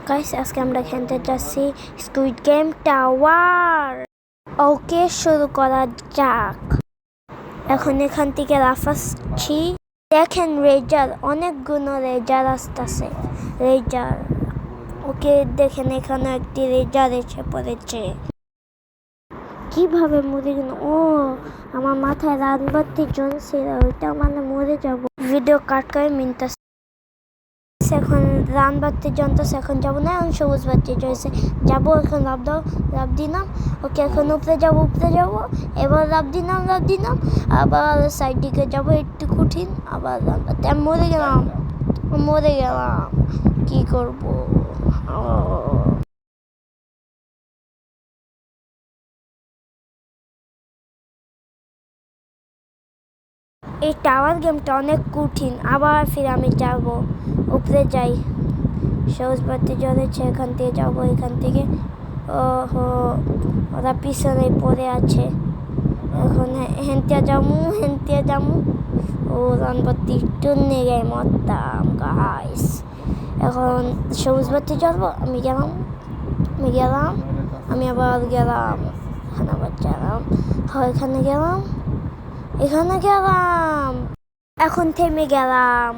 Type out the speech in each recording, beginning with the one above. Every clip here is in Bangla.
গাইস আজকে আমরা খেলতে যাচ্ছি স্কুইড গেম টাওয়ার। ওকে শুরু করা যাক। এখন এখান থেকে লাফাচ্ছি। দেখেন রেজার, অনেকগুলো রেজার আসতেছে। রেজার, ওকে দেখেন এখানে একটি রেজার এসে পড়েছে। কিভাবে মরে গেল? ও আমার মাথায় রাত বাতি জ্বলছিল, ওইটা মানে মরে যাব। ভিডিও কাট করে মিনতে এখন রান বাড়তে জ্বলতেছে। এখন যাবো না, এখন সবুজ বাড়তে জ্বলছে। যাবো এখন লাভ দাও, লাভ দিলাম। ওকে এখন উপরে যাবো, এবার লাভ দিলাম। আবার সাইড দিকে যাবো, একটু কঠিন। আবার রান বাড়তে আমি মরে গেলাম। কি করবো? এই টাওয়ার গেমটা অনেক কঠিন। আবার ফিরে আমি যাবো, উপরে যাই। সবুজ বাতি জ্বলেছে, এখান থেকে যাবো। এখান থেকে ওহো, ওরা পিছনে পড়ে আছে। এখন হেনতে যাবো। ও রানবাতি টুনে গে মরতাম গাইস। এখন সবুজ বাতি জ্বলবো। আমি আবার গেলাম। এখানে গেলাম। এখন থেমে গেলাম।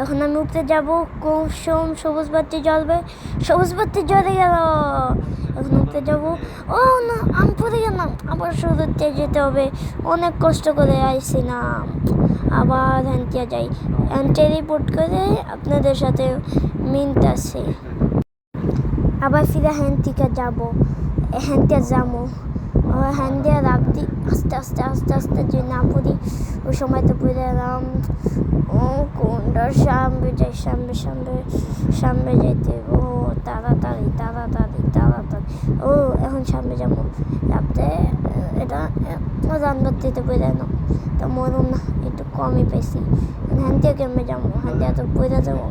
এখন আমি উপরে যাবো। কুসুম সবুজ বাতি জ্বলবে। সবুজ বাতি জ্বলে গেল। এখন উপরে যাবো। ও না, আমি পড়ে গেলাম। আবার শুরুতে যেতে হবে। অনেক কষ্ট করে আইছিলাম। আবার হ্যান্টিয়া যাই। হ্যান্টে রিপোর্ট করে আপনাদের সাথে মিনতাছি। আবার ফিরে হ্যান্টিকে যাবো। হ্যান্ডে রাখতি আস্তে যে না পড়ি। ওই সময় তো পড়ে এলাম। ও কোনটা সামনে যেতে। ও তাড়াতাড়ি। ও এখন সামনে যাবো। রাখতে এটা রান্নার দিতে পড়ে এলাম। তো মরুন না, একটু কমই পেয়েছি। হ্যান্ডে কেমে যাবো। হ্যান্ডে তো পড়ে যাবো।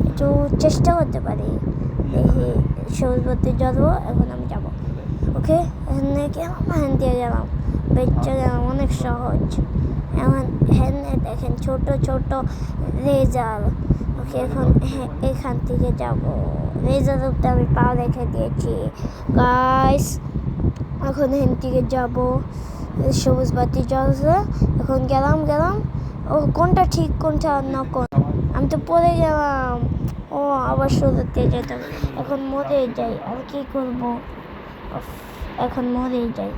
একটু চেষ্টা করতে পারি। দেখি সবুজ বাতি জ্বলবো। এখন আমি যাবো। ওকে, এখানে গেলাম, দিয়ে গেলাম। বেঁচে গেলাম, অনেক সহজ। এখন দেখেন ছোট রেজার। ওকে এখন এখান থেকে যাবো। রেজার উপরে আমি পা রেখে দিয়েছি গাইস। এখন এখান থেকে যাবো। সবুজ বাতি জ্বলছে। এখন গেলাম। ও কোনটা ঠিক, কোনটা না কোন? আমি তো পড়ে গেলাম। ও আবার শুরুতে যেতাম। এখন মরে যাই, আর কি করবো? এখন মরেই যাই।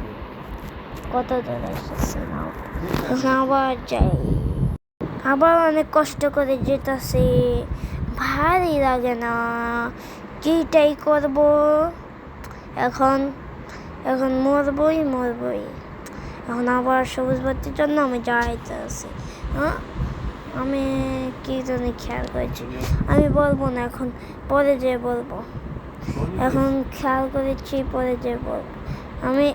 কত দূরে এসেছিলাম। আবার যাই। আবার অনেক কষ্ট করে যেতেছি। ভারী লাগে না? কিটাই করবো? এখন মরবই। এখন আবার সবুজ বাতির জন্য আমি যাইতেছি। আমি কি জানি খেয়াল করেছি। আমি বলবো না, এখন পরে যেয়ে বলবো। এখন খেয়াল করেছি, পরে যেয়ে বলবো। আমি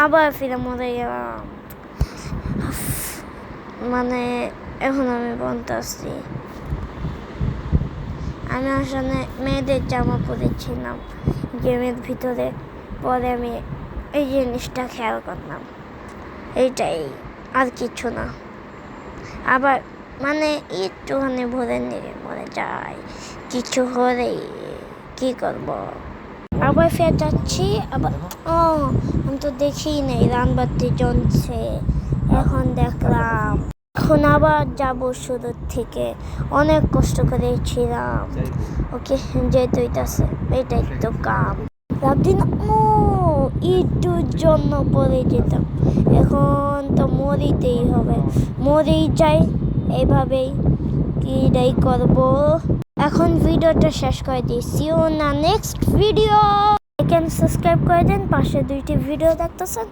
আবার ফিরে মরে গেলাম। মানে এখন আমি বলতেছি, আমি আসলে মেয়েদের জামা পরেছিলাম গেমের ভিতরে। পরে আমি এই জিনিসটা খেয়াল করলাম। এইটাই, আর কিছু না। আবার মানে একটুখানি ভরে নিয়ে মরে যায়। কিছু হলেই কি করবো? আবার ফের যাচ্ছি। আবার আমি তো দেখি নেই রানবাতি জ্বলছে। এখন দেখলাম। এখন আবার যাবো শুরুর থেকে। অনেক কষ্ট করেছিলাম। ওকে যেতে হইতাছে, এটাই তো কাম। ভাবদিন একটুর জন্য পড়ে যেতাম। এখন তো মরিতেই হবে। মরেই যাই এইভাবেই। কিটাই করবো? এখন ভিডিওটা শেষ করে দিই। See you in the next video. Like and subscribe করে দেন। পাশে 2টি ভিডিও দেখতেছেন।